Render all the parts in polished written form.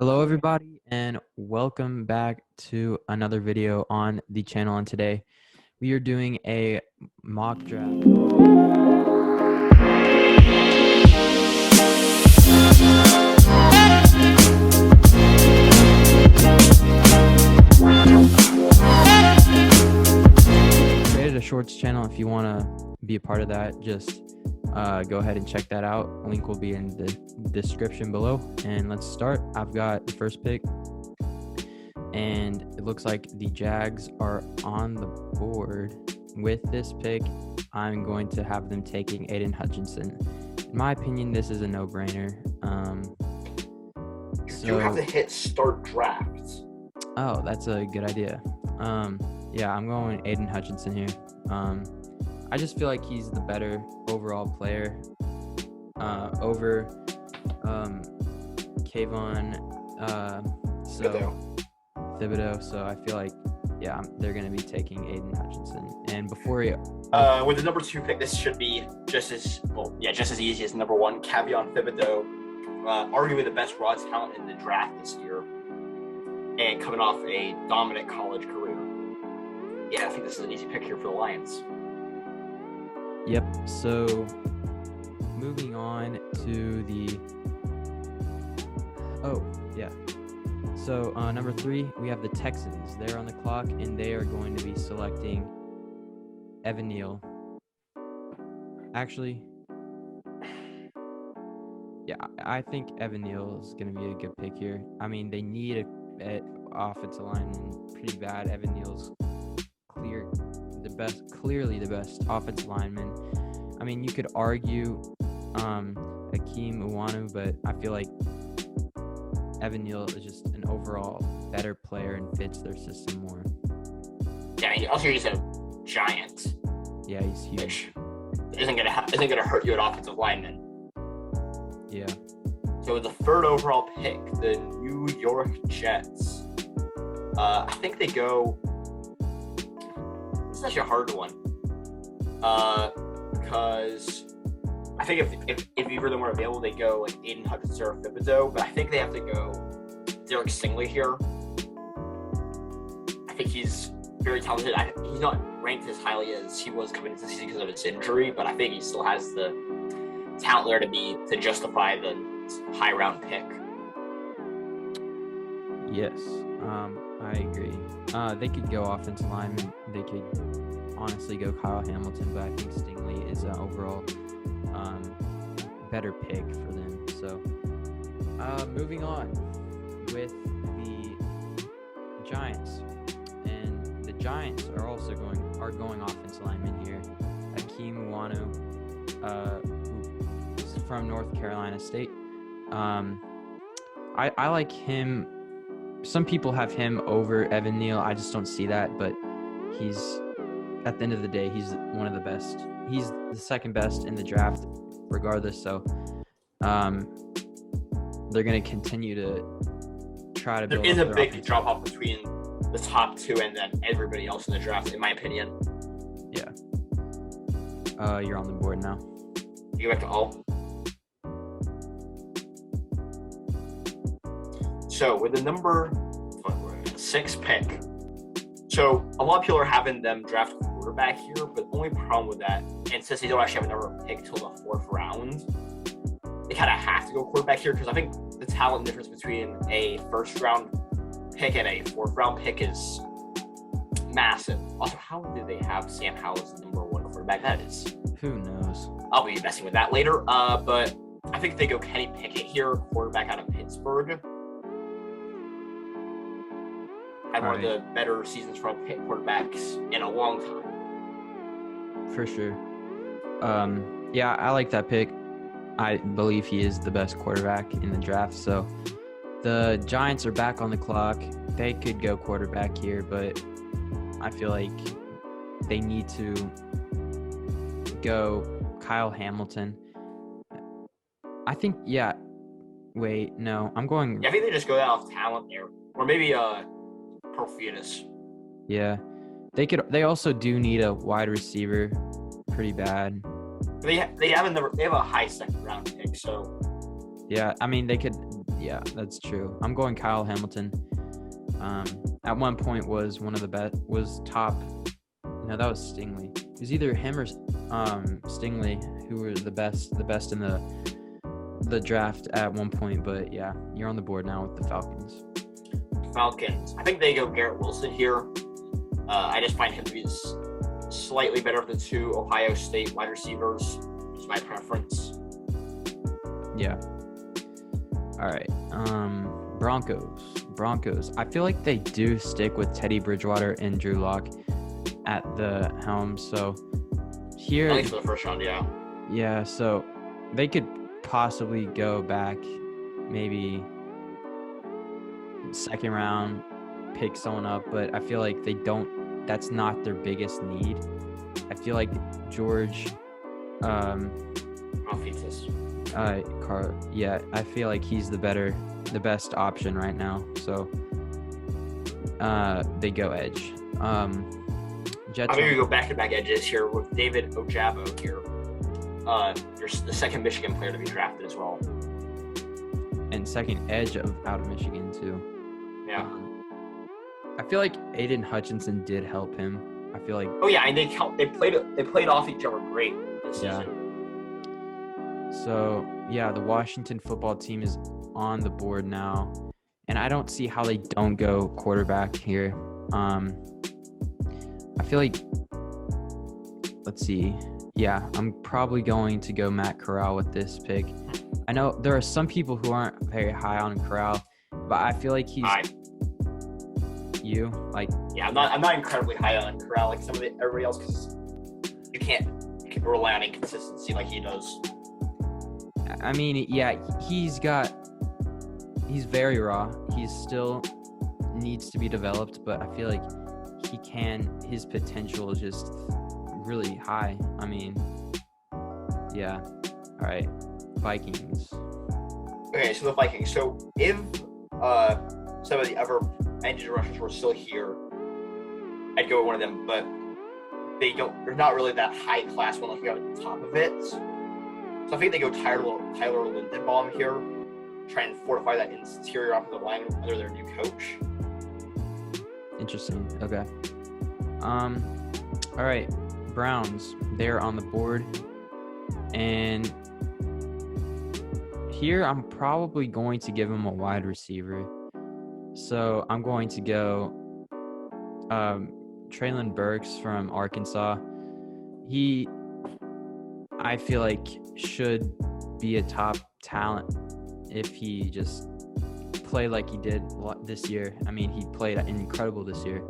Hello, everybody, and welcome back to another video on the channel. And today we are doing a mock draft. Created a shorts channel. If you want to be a part of that, just go ahead and check that out. Link will be in the description below. And let's start. I've got the first pick, and it looks like the Jags are on the board. With this pick, I'm going to have them taking Aiden Hutchinson. In my opinion, this is a no-brainer. You have to hit start drafts. Oh, that's a good idea. Yeah, I'm going Aiden Hutchinson here. I just feel like he's the better overall player over Kayvon Thibodeau. So I feel like, yeah, they're going to be taking Aiden Hutchinson. And before you... with the number 2 pick, this should be just as easy as number 1, Kayvon Thibodeau. Arguably the best raw talent in the draft this year. And coming off a dominant college career. Yeah, I think this is an easy pick here for the Lions. Yep. So moving on to the... Oh, yeah. So number 3, we have the Texans. They're on the clock, and they are going to be selecting Evan Neal. Actually, yeah, I think Evan Neal is going to be a good pick here. I mean, they need a offensive lineman pretty bad. Evan Neal's clearly the best offensive lineman. I mean, you could argue Akeem Uwanu, but I feel like Evan Neal is just an overall better player and fits their system more. Yeah, also he's a giant. Yeah, he's huge. Which isn't gonna hurt you at offensive lineman. Yeah. So with the 3rd overall pick, the New York Jets. I think they go. This is actually a hard one. Because I think if either of them were available, they go like Aiden Hutchinson or Thibodeau. But I think they have to go Derek Stingley here. I think he's very talented. He's not ranked as highly as he was coming into the season because of his injury, but I think he still has the talent there to justify the high round pick. Yes, I agree. They could go offensive lineman. They could honestly go Kyle Hamilton, but I think Stingley is an overall better pick for them. So moving on with the Giants, and the Giants are also going offensive lineman here. Akeem Uwanu, who's from North Carolina State. I like him. Some people have him over Evan Neal. I just don't see that, but he's, at the end of the day, he's one of the best. He's the second best in the draft regardless. So they're going to continue to try to build. There is a big drop off between the top 2 and then everybody else in the draft, in my opinion. Yeah. You're on the board now. You go back to all. So with the number 6 pick, so a lot of people are having them draft a quarterback here, but the only problem with that, and since they don't actually have another pick till the 4th round, they kind of have to go quarterback here because I think the talent difference between a 1st round pick and a 4th round pick is massive. Also, how did they have Sam Howell as the number 1 quarterback? That is, who knows? I'll be messing with that later. But I think they go Kenny Pickett here, quarterback out of Pittsburgh. Had one of the better seasons from quarterbacks in a long time. For sure. Yeah, I like that pick. I believe he is the best quarterback in the draft. So the Giants are back on the clock. They could go quarterback here, but I feel like they need to go Kyle Hamilton. I think, yeah. Wait, no. I'm going... Yeah, I think they just go that off talent there. Or maybe Porpheus. Yeah. They also do need a wide receiver pretty bad. They have a high 2nd round pick, so yeah, I mean they could Yeah, that's true. I'm going Kyle Hamilton. At one point was one of the best. Was top. No, that was Stingley. It was either him or Stingley who were the best in the draft at one point. But yeah, you're on the board now with the Falcons. Falcons. I think they go Garrett Wilson here. I just find him to be slightly better of the two Ohio State wide receivers. Is my preference. Yeah. All right. Broncos. I feel like they do stick with Teddy Bridgewater and Drew Lock at the helm. So here, at least for the first round, yeah. Yeah. So they could possibly go back, maybe second round, pick someone up, but I feel like they don't. That's not their biggest need. I feel like George. Yeah, I feel like he's the best option right now. So they go edge. Jets. I'm going to go back-to-back edges here with David Ojabo here. You're the second Michigan player to be drafted as well. And second edge out of Michigan too. Yeah. I feel like Aiden Hutchinson did help him. I feel like. Oh yeah, and they played off each other great this season. So yeah, the Washington football team is on the board now, and I don't see how they don't go quarterback here. I feel like. Let's see. Yeah, I'm probably going to go Matt Corral with this pick. I know there are some people who aren't very high on Corral, but I feel like he's. You like? Yeah, I'm not incredibly high on Corral like everybody else because you can't rely on inconsistency like he does. I mean, yeah, he's very raw. He still needs to be developed, but I feel like his potential is just really high. I mean, yeah. All right, Vikings. Okay, so the Vikings. So if some of the other edge rushers were still here, I'd go with one of them, but they're not really that high class one looking at the top of it. So I think they go Tyler Lindenbaum here, try and fortify that interior offensive line under their new coach. Interesting. Okay. All right. Browns. They're on the board. And here I'm probably going to give him a wide receiver. So I'm going to go Treylon Burks from Arkansas. I feel like should be a top talent if he just played like he did this year. I mean, he played incredible this year.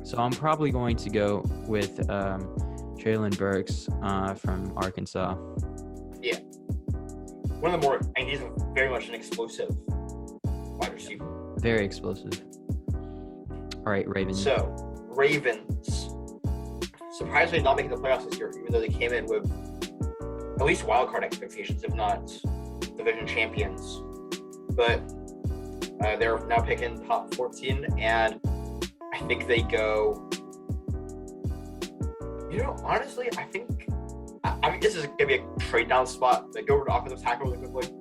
So I'm probably going to go with Treylon Burks from Arkansas. Yeah. One of the more, and he's very much an explosive wide receiver. Very explosive. All right, Ravens. So, Ravens. Surprisingly not making the playoffs this year, even though they came in with at least wildcard expectations, if not division champions. But they're now picking top 14, and I think they go. Honestly, I mean, this is going to be a trade down spot. They go over to offensive tackle really quickly.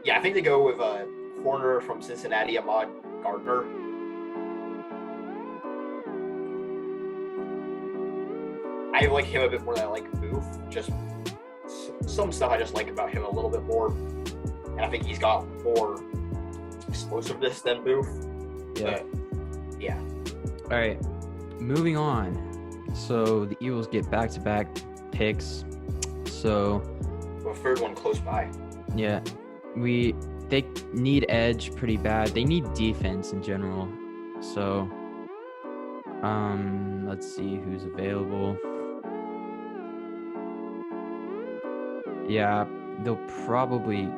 Yeah, I think they go with a corner from Cincinnati, Ahmad Gardner. I like him a bit more than I like Booth. Just some stuff I just like about him a little bit more. And I think he's got more explosiveness than Booth. Yeah. But, yeah. All right. Moving on. So the Eagles get back-to-back picks. So the third one close by. Yeah. They need edge pretty bad. They need defense in general. So let's see who's available. Yeah, they'll probably.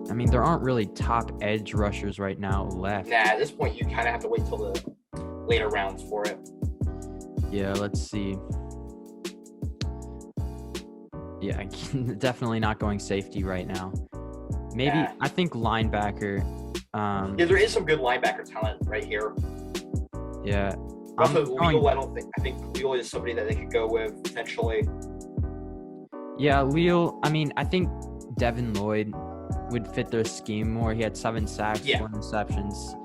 I mean, there aren't really top edge rushers right now left. Nah, at this point, you kind of have to wait till the later rounds for it. Yeah, let's see. Yeah, definitely not going safety right now. Maybe, yeah. I think linebacker. Yeah, there is some good linebacker talent right here. Yeah. Also, Leal, I think Leal is somebody that they could go with potentially. Yeah, Leo. I mean, I think Devin Lloyd would fit their scheme more. He had 7 sacks, Yeah. 4 interceptions,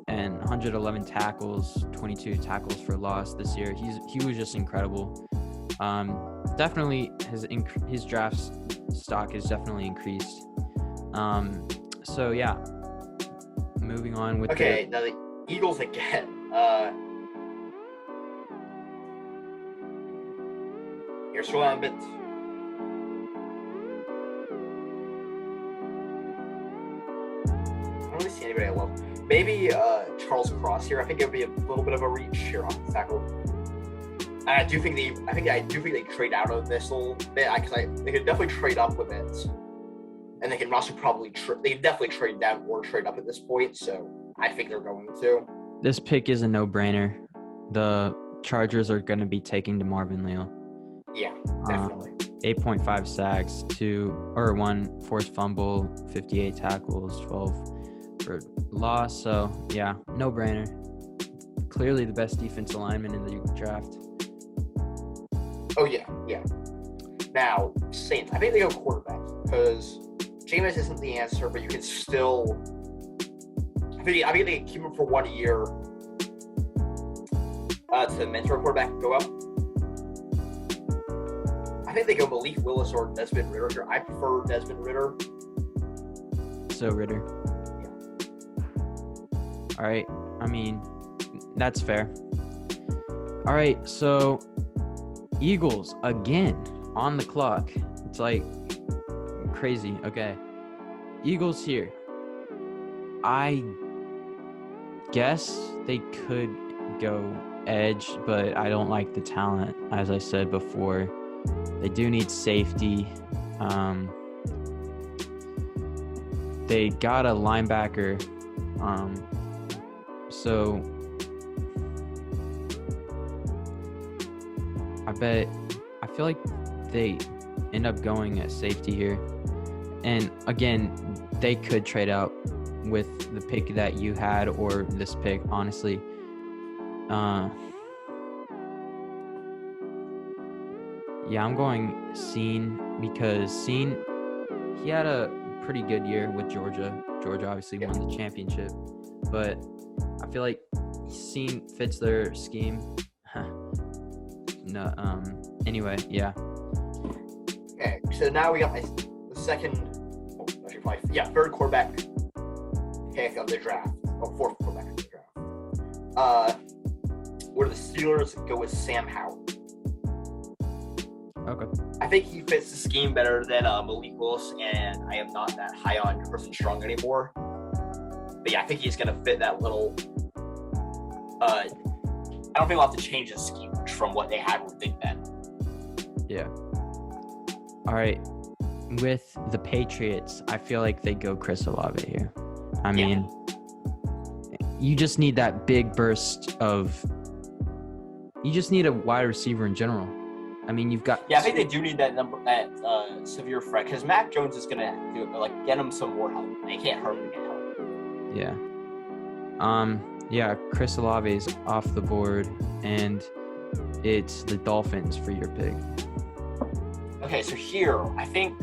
and 111 tackles, 22 tackles for loss this year. He was just incredible. Definitely his draft stock is definitely increased. So yeah, moving on with now the Eagles again. Here's what I'm a bit. I don't really see anybody I love. Maybe Charles Cross here. I think it would be a little bit of a reach here on the tackle. I do think they trade out of this a little bit. They could definitely trade up with it, and they can also they can definitely trade down or trade up at this point. So I think they're going to. This pick is a no-brainer. The Chargers are going to be taking to Marvin Leal. Yeah, definitely. 8.5 sacks, 1 forced fumble, 58 tackles, 12 for loss. So yeah, no-brainer. Clearly the best defensive lineman in the draft. Oh yeah. Now Saints, I think they go quarterback because Jameis isn't the answer, but you can still. I think they can keep him for 1 year. To mentor quarterback and go up. I think they go Malik Willis or Desmond Ridder here. I prefer Desmond Ridder. So Ridder. Yeah. All right. I mean, that's fair. All right. So Eagles again on the clock. It's like crazy. Okay. Eagles here. I guess they could go edge, but I don't like the talent. As I said before, they do need safety. They got a linebacker. So I feel like they end up going at safety here. And again, they could trade out with the pick that you had or this pick, honestly. Yeah, I'm going Scene because Scene, he had a pretty good year with Georgia. Georgia obviously won the championship, but I feel like Scene fits their scheme. No, anyway, yeah. Okay, so now we got the third quarterback pick of the draft. Fourth quarterback of the draft. Where the Steelers go with Sam Howell. Okay. I think he fits the scheme better than Malik Willis, and I am not that high on Person Strong anymore. But yeah, I think he's going to fit that little. I don't think we'll have to change the scheme much from what they had with Big Ben. Yeah. All right. With the Patriots, I feel like they go Chris Olave here. I mean, you just need that big burst of. You just need a wide receiver in general. I mean, you've got. Yeah, I think they do need that severe threat because Mac Jones is gonna have to get him some more help. They can't hurt him to get help. Yeah. Yeah, Chris Olave is off the board, and it's the Dolphins for your pick. Okay, so here I think.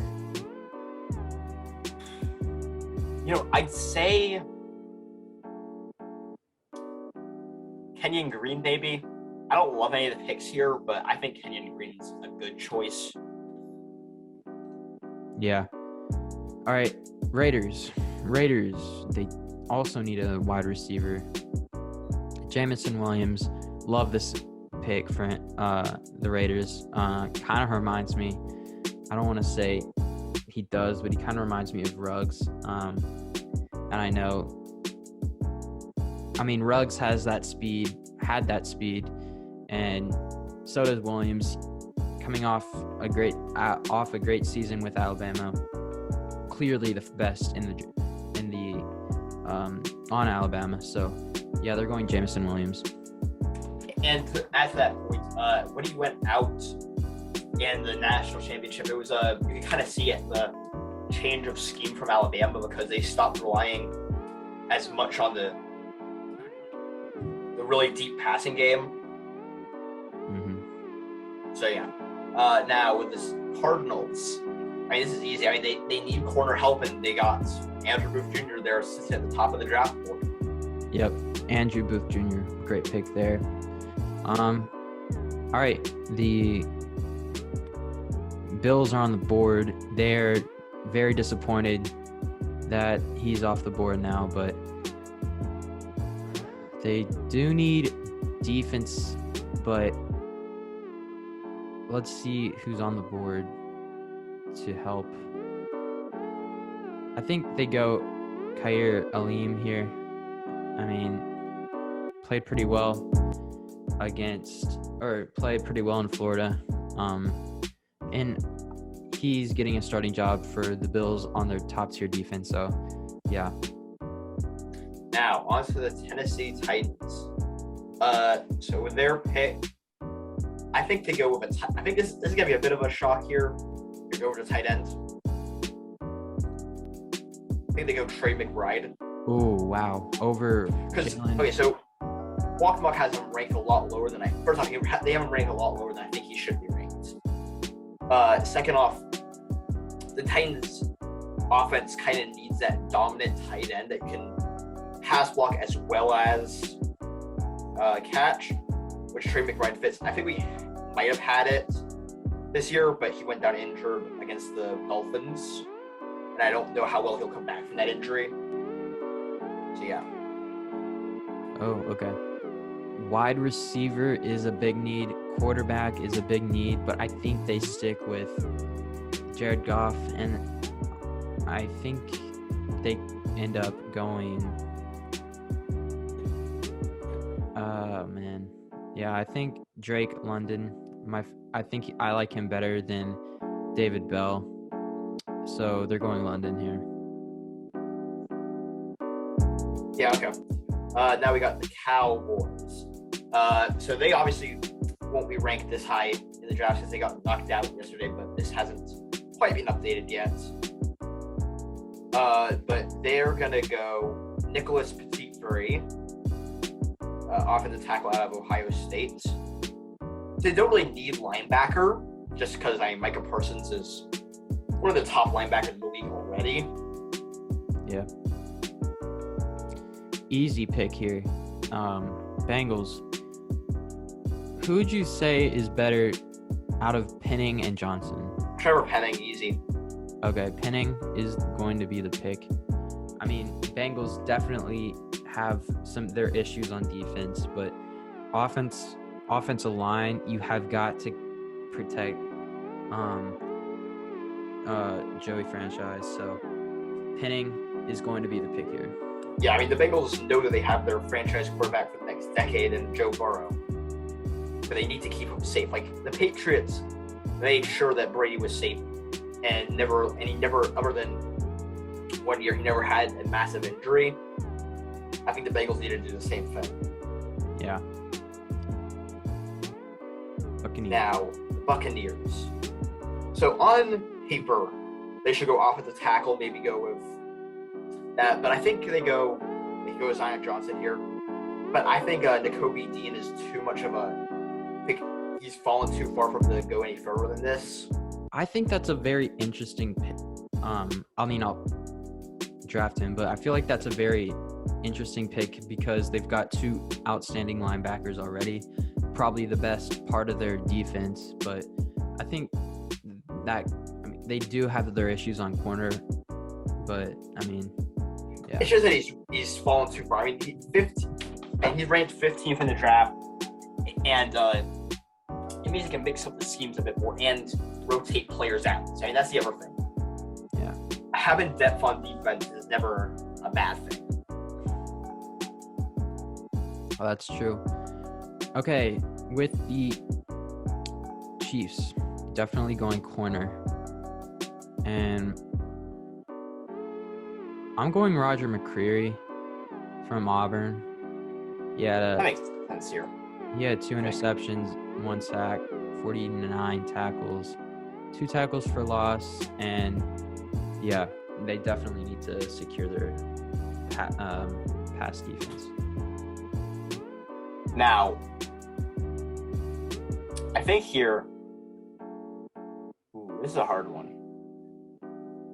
I'd say Kenyon Green, maybe. I don't love any of the picks here, but I think Kenyon Green's a good choice. Yeah. All right, Raiders. They also need a wide receiver. Jamison Williams. Love this pick for the Raiders. Kind of reminds me. I don't want to say he does, but he kind of reminds me of Ruggs. And I know. I mean, Ruggs had that speed, and so does Williams. Coming off a great season with Alabama, clearly the best in the on Alabama. So yeah, they're going Jamison Williams. And to add to that point, when he went out in the national championship, it was you could kind of see it, the change of scheme from Alabama because they stopped relying as much on the really deep passing game. Mm-hmm. So yeah. Now with this Cardinals, I mean, this is easy. I mean, they need corner help, and they got Andrew Booth Jr. there sitting at the top of the draft board. Yep, Andrew Booth Jr. Great pick there. All right, the Bills are on the board. They're very disappointed that he's off the board now, but they do need defense. But let's see who's on the board to help. I think they go Khair Alim here. I mean, played pretty well in Florida. And he's getting a starting job for the Bills on their top tier defense. So, yeah. Now, on to the Tennessee Titans. So with their pick, I think they go with I think this is going to be a bit of a shock here. They go over to tight end. I think they go Trey McBride. Oh, wow. Over Jalen. Okay, so Walkmuck has him ranked a lot lower than first off, they have him ranked a lot lower than I think he should be ranked. Second off, the Titans offense kind of needs that dominant tight end that can pass block as well as catch, which Trey McBride fits. I think we might have had it this year, but he went down injured against the Dolphins, and I don't know how well he'll come back from that injury. So yeah. Oh, okay. Wide receiver is a big need. Quarterback is a big need, but I think they stick with Jared Goff, and I think they end up going. Man, yeah, I think Drake London. I think I like him better than David Bell, so they're going London here. Yeah, okay. Now we got the Cowboys. So they obviously won't be ranked this high in the draft since they got knocked out yesterday, but this hasn't quite been updated yet. But they're going to go Nicholas Petit-Free, offensive tackle out of Ohio State. They don't really need linebacker, just because Micah Parsons is one of the top linebackers in the league already. Yeah. Easy pick here. Bengals. Who would you say is better out of Penning and Johnson? Trevor Penning, easy. Okay, Penning is going to be the pick. I mean, Bengals definitely have their issues on defense, but offensive line, you have got to protect Joey franchise. So Penning is going to be the pick here. Yeah, I mean, the Bengals know that they have their franchise quarterback for the next decade in Joe Burrow, but they need to keep him safe. Like the Patriots made sure that Brady was safe, and he never, other than 1 year, he never had a massive injury. I think the Bengals need to do the same thing. Yeah. Buccaneers. Now, the Buccaneers. So on paper, they should go off at the tackle, maybe go with that, but I think they go Zion Johnson here. But I think Nakobe Dean is too much of I think he's fallen too far from to go any further than this. I think that's a very interesting pick. I'll draft him, but I feel like that's a very interesting pick because they've got two outstanding linebackers already, probably the best part of their defense. But I think they do have their issues on corner, but yeah. It's just that he's fallen too far. I mean, he's ranked 15th in the draft, and it means he can mix up the schemes a bit more and rotate players out. So, I mean, that's the other thing. Yeah. Having depth on defense is never a bad thing. Oh, that's true. Okay, with the Chiefs, definitely going corner. And I'm going Roger McCreary from Auburn. That makes sense here. He had 2 interceptions, 1 sack, 49 tackles, 2 tackles for loss, and yeah, they definitely need to secure their pass defense. Now, I think here This is a hard one.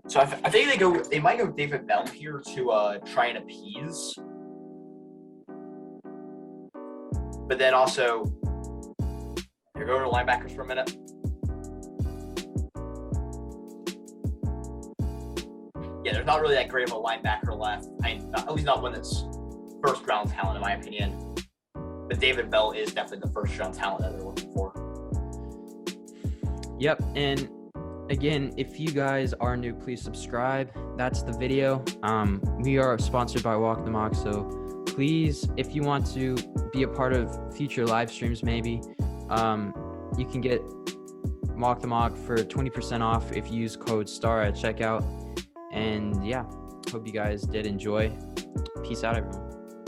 So I think they might go David Bell here to try and appease. But then also, here, go to the linebackers for a minute. Yeah, there's not really that great of a linebacker left. At least not one that's first round talent, in my opinion. But David Bell is definitely the first round talent that they're looking for. Yep, and again, if you guys are new, please subscribe. That's the video. We are sponsored by Walk the Mock, so please, if you want to be a part of future live streams, maybe you can get Walk the Mock for 20% off if you use code STAR at checkout. And yeah, hope you guys did enjoy. Peace out, everyone.